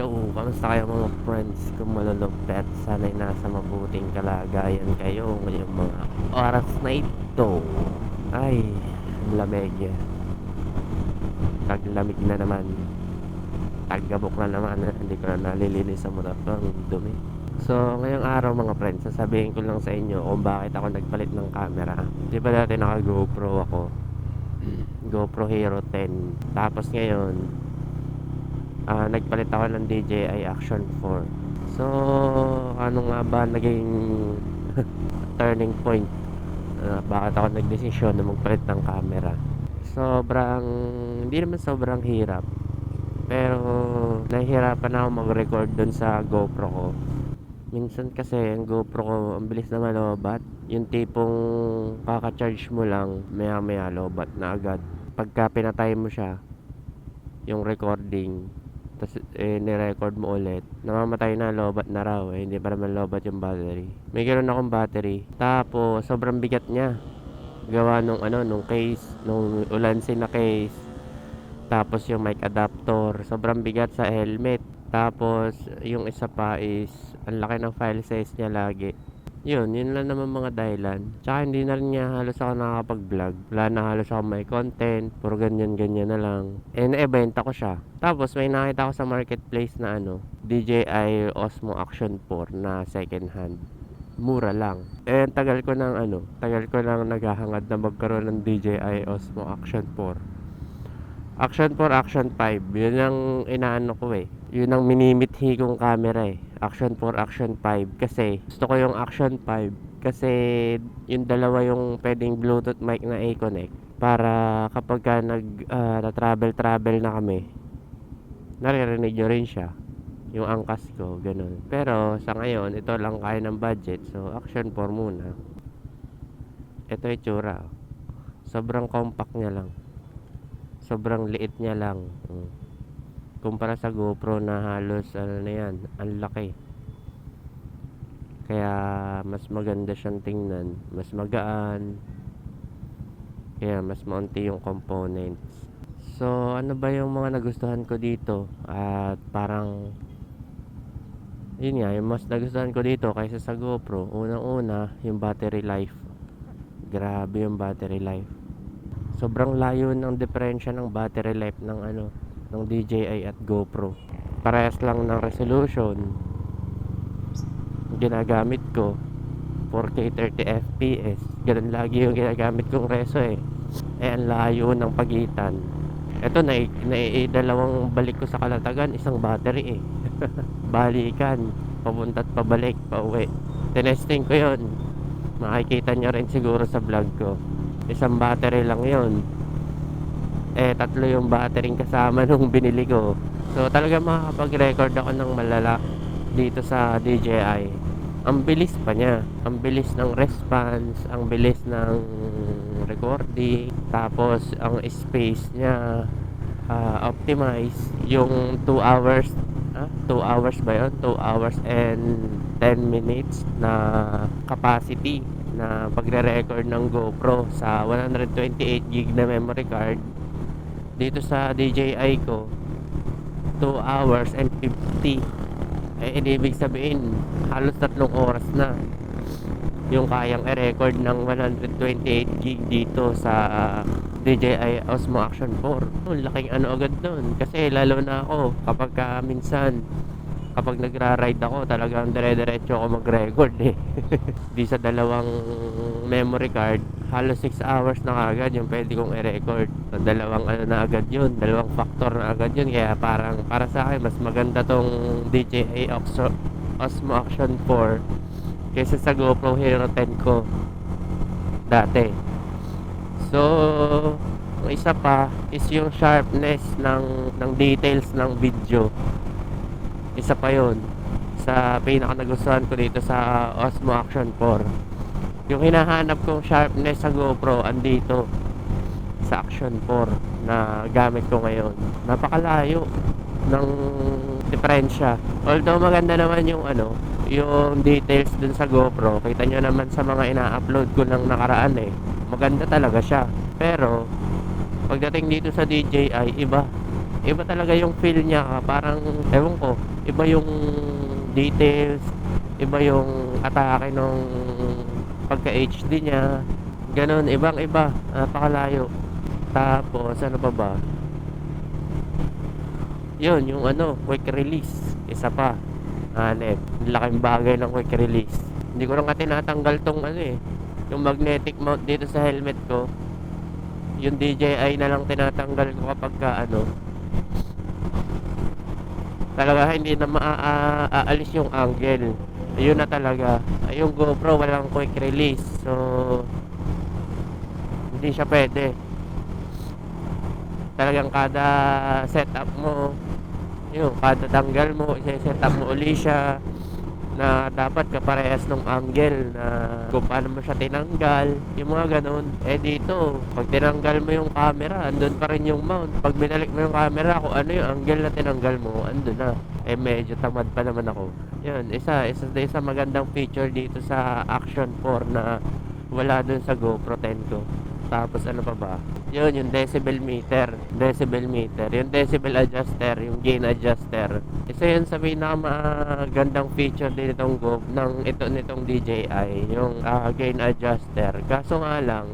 Yo, kamusta kayo mga friends kung malulupet? Sana'y nasa mabuting kalagayan kayo ngayong mga oras na ito. Ay, ang lamig. Taglamig na naman. Taggabok na naman. Hindi ko na nalilinis sa motor ko. Ang dumi. So, ngayong araw mga friends, sasabihin ko lang sa inyo kung bakit ako nagpalit ng camera. Di ba dati naka GoPro ako? GoPro Hero 10. Tapos ngayon, nagpalit ako ng DJI Action 4. So, ano nga ba naging turning point? Bakit ako nagdesisyon na magpalit ng camera? Sobrang, hindi naman sobrang hirap. Pero, nahihirapan ako mag-record dun sa GoPro ko. Minsan kasi, ang GoPro ko, ang bilis na malobat. Yung tipong kaka-charge mo lang, maya-maya lobat na agad. Pagka pinatay mo siya, yung recording, tapos ni-record mo ulit, namamatay na, lobat na raw hindi pa naman lobat yung battery. May ganoon akong battery, tapos sobrang bigat niya, gawa nung case, nung Ulanzi na case. Tapos yung mic adapter, sobrang bigat sa helmet. Tapos yung isa pa is ang laki ng file size niya lagi. Yun lang naman mga dahilan. Tsaka hindi na rin niya halos ako nakakapag-vlog. Wala na halos ako may content. Puro ganyan na lang. Naibenta ko siya. Tapos may nakita ko sa marketplace na DJI Osmo Action 4 na second hand. Mura lang. Tagal ko nang naghahangad na magkaroon ng DJI Osmo Action 4. Action 4, Action 5. Yun ang inaano ko eh. Yun ang minimithi kong camera eh. Action 4, Action 5. Kasi gusto ko yung Action 5. Kasi yung dalawa yung pwedeng Bluetooth mic na i-connect. Para kapag ka travel na kami, naririnig nyo rin siya. Yung angkas ko, ganun. Pero sa ngayon, ito lang kaya ng budget. So, Action 4 muna. Ito yung tsura. Sobrang compact niya lang. Sobrang liit niya lang. Kumpara sa GoPro na halos na yan, ang laki. Kaya mas maganda siyang tingnan, mas magaan. Kaya mas maunti yung components. So ano ba yung mga nagustuhan ko dito? At parang yun nga, yung mas nagustuhan ko dito kaysa sa GoPro, unang-una yung battery life. Grabe yung battery life. Sobrang layo ng diferensya ng battery life ng DJI at GoPro. Parehas lang ng resolution. Ginagamit ko 4K 30 FPS. Ganun lagi yung ginagamit kong reso eh. Ang layo ng pagitan. Ito dalawang balik ko sa Kalatagan, isang battery eh. Balikan, papunta at pabalik, pauwi. Tinesting ko yun. Makikita nyo rin siguro sa vlog ko. Isang battery lang yun. Tatlo yung battery kasama nung binili ko. So talaga makakapag-record ako ng malala dito sa DJI. Ang bilis pa niya. Ang bilis ng response, ang bilis ng recording. Tapos ang space niya optimize. Yung 2 hours 2 hours ba yun? 2 hours and 10 minutes na capacity na pagre-record ng GoPro sa 128GB na memory card. Dito sa DJI ko 2 hours and 50. Ibig sabihin halos 3 oras na yung kayang i-record ng 128GB dito sa DJI Osmo Action 4. Laking agad nun. Kasi lalo na ako kapag minsan kapag nagra-ride ako, talagang dire-diretso ako mag-record eh. Di sa dalawang memory card, halos 6 hours na agad yung pwede kong i-record. So, dalawang na agad yun, dalawang factor na agad yun. Kaya parang para sa akin, mas maganda tong DJI Osmo Action 4 kaysa sa GoPro Hero 10 ko dati. So, ang isa pa is yung sharpness ng details ng video. Isa pa yun sa pinaka nagustuhan ko dito sa Osmo Action 4. Yung hinahanap kong sharpness sa GoPro andito sa Action 4 na gamit ko ngayon. Napakalayo ng diferensya. Although maganda naman yung yung details dun sa GoPro. Kita nyo naman sa mga ina-upload ko ng nakaraan eh. Maganda talaga siya. Pero pagdating dito sa DJI, iba. Iba talaga yung feel niya, parang ewan ko, iba yung details, iba yung atake ng pagka HD niya, ganun, ibang iba, napakalayo. Tapos ano pa ba, yun yung ano, quick release, isa pa, hanep, laking bagay ng quick release. Hindi ko lang nga tinatanggal tong ano eh, yung magnetic mount dito sa helmet ko. Yung DJI na lang tinatanggal ko kapag ka ano, talaga hindi na maaalis yung angle. Ayun na talaga. Yung GoPro walang quick release, so hindi siya pwede. Talagang kada setup mo, yung kada tanggal mo, i-set up mo uli siya na dapat kaparehas ng angle na kung paano mo siya tinanggal, yung mga ganun. Eh dito, pag tinanggal mo yung camera, andun pa rin yung mount. Pag binalik mo yung camera, kung ano yung angle na tinanggal mo, andun na. Eh medyo tamad pa naman ako. Yun, isa magandang feature dito sa Action 4 na wala dun sa GoPro 10 ko. Tapos ano pa ba? Yun, yung decibel meter. Yung decibel adjuster, yung gain adjuster. Isa yun sa pinakamagandang feature din nitong DJI, yung gain adjuster. Kaso nga lang,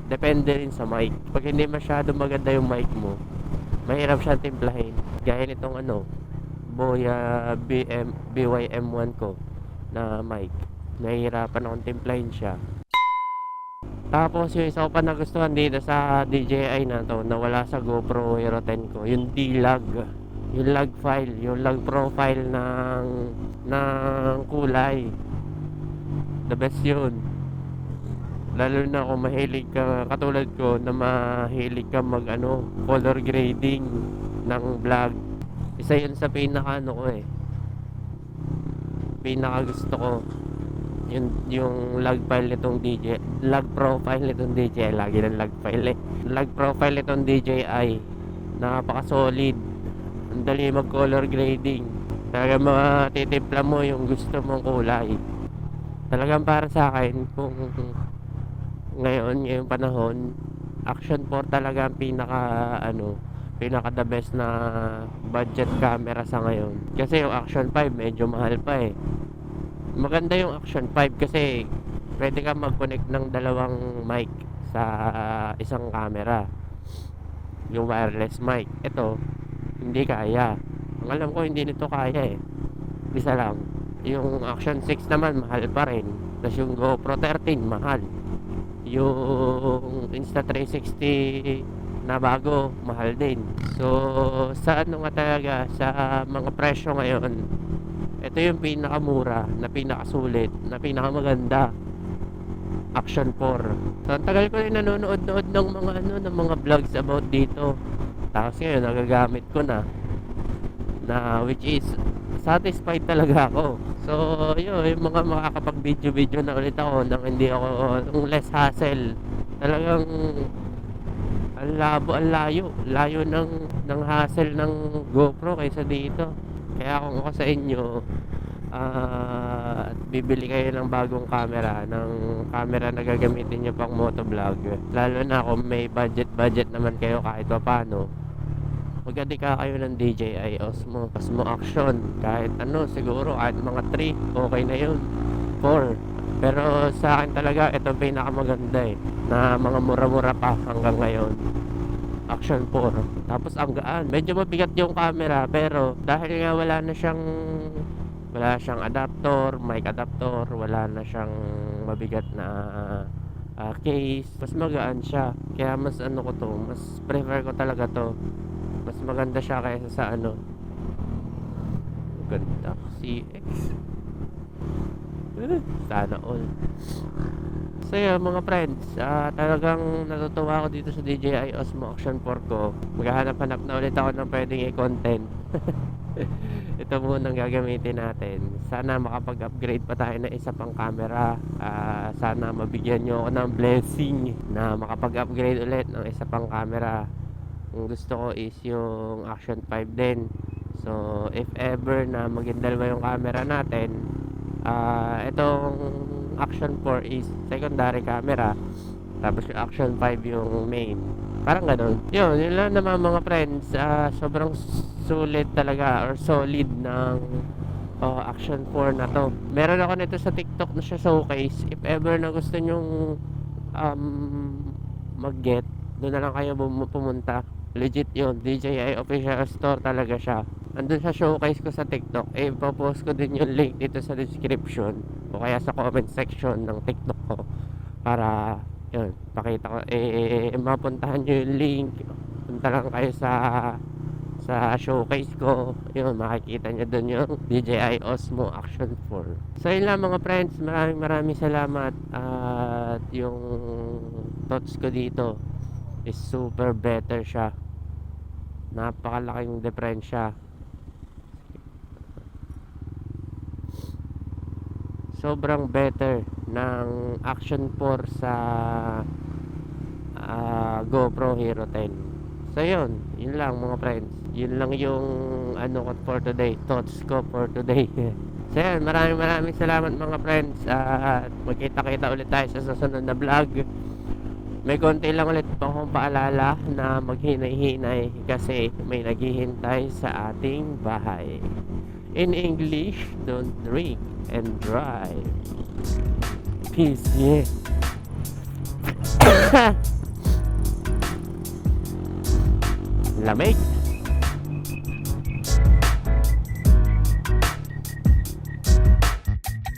depende rin sa mic. Pag hindi masyado maganda yung mic mo, mahirap siyang timplahin. Gaya nitong ano, Boya BYM1 ko na mic. Nahihirapan akong timplahin siya. Tapos yung isa ko pa nagustuhan dito sa DJI na to na wala sa GoPro Hero 10 ko, yung D-Log, yung log file, yung log profile ng kulay. The best yun. Lalo na kung mahilig ka, katulad ko na mahilig ka mag ano, color grading ng vlog. Isa yun sa pinaka ano ko eh, pinaka gusto ko, yung log file nitong log profile nitong DJI, lagi ng log file eh. Log profile nitong DJI, napaka solid, ang dali mag color grading, talaga matitimpla mo yung gusto mong kulay. Talagang para sa akin, kung ngayong panahon, Action 4 talaga ang pinaka the best na budget camera sa ngayon. Kasi yung Action 5 medyo mahal pa eh. Maganda yung Action 5 kasi pwede ka mag-connect ng dalawang mic sa isang camera, yung wireless mic. Ito hindi kaya, ang alam ko hindi nito kaya eh, isa lang. Yung Action 6 naman mahal pa rin. Tapos yung GoPro 13 mahal. Yung Insta360 na bago mahal din. So sa ano nga talaga, sa mga presyo ngayon, ito yung pinakamura, na pinakasulit, na pinakamaganda, Action 4. So ang tagal ko rin nanonood ng mga vlogs about dito. Tapos ngayon nagagamit ko na which is satisfied talaga ako. So yun, yung mga makakapag video na ulit ako nang hindi ako, yung less hassle. Talagang ang layo ng hassle ng GoPro kaysa dito. Kaya kung ako sa inyo, bibili kayo ng bagong camera, na gagamitin nyo pang motovlog, lalo na kung may budget naman kayo kahit pa paano, magdadika kayo ng DJI Osmo Action. Kahit ano, siguro kahit mga 3 okay na yun, 4. Pero sa akin talaga ito pinakamaganda eh, na mga mura-mura pa hanggang ngayon, Action 4. Tapos ang gaan, medyo mabigat yung camera, pero dahil nga wala siyang adapter, mic adapter, wala na siyang mabigat na case, mas magaan siya. Kaya mas ano ko to, mas prefer ko talaga to. Mas maganda siya kaysa sa ano, ganda CX. Sana all. So yun mga friends, talagang natutuwa ako dito sa DJI Osmo Action 4 ko. Maghahanap-hanap na ulit ako ng pwedeng i-content. Ito muna ang gagamitin natin. Sana makapag-upgrade pa tayo ng isa pang camera. Sana mabigyan nyo ako ng blessing na makapag-upgrade ulit ng isa pang camera. Ang gusto ko is yung Action 5 din. So if ever na maging dalawa yung camera natin, itong Action 4 is secondary camera, tapos yung Action 5 yung main. Parang ganun. Yun lang naman mga friends. Sobrang sulit talaga or solid ng Action 4 na to. Meron ako nito sa TikTok na siya showcase. If ever na gusto nyong mag-get, doon na lang kayo pumunta. Legit yun, DJI official store talaga siya. Andun sa showcase ko sa TikTok. Ipopost ko din yung link dito sa description o kaya sa comment section ng TikTok ko para yun, pakita ko mapuntahan nyo yung link. Punta lang kayo sa showcase ko, yun, makikita nyo dun yung DJI Osmo Action 4. So yun lang mga friends, maraming salamat. At yung thoughts ko dito is super better siya. Napakalaking diferensya. Sobrang better ng Action 4 sa GoPro Hero 10. So yun lang mga friends. Yun lang yung ano ko for today, thoughts ko for today. So yun, maraming salamat mga friends. At magkita-kita ulit tayo sa susunod na vlog. May konti lang ulit pa akong paalala na maghinay-hinay kasi may naghihintay sa ating bahay. In English, don't drink and drive. Peace, yeah. Lamig.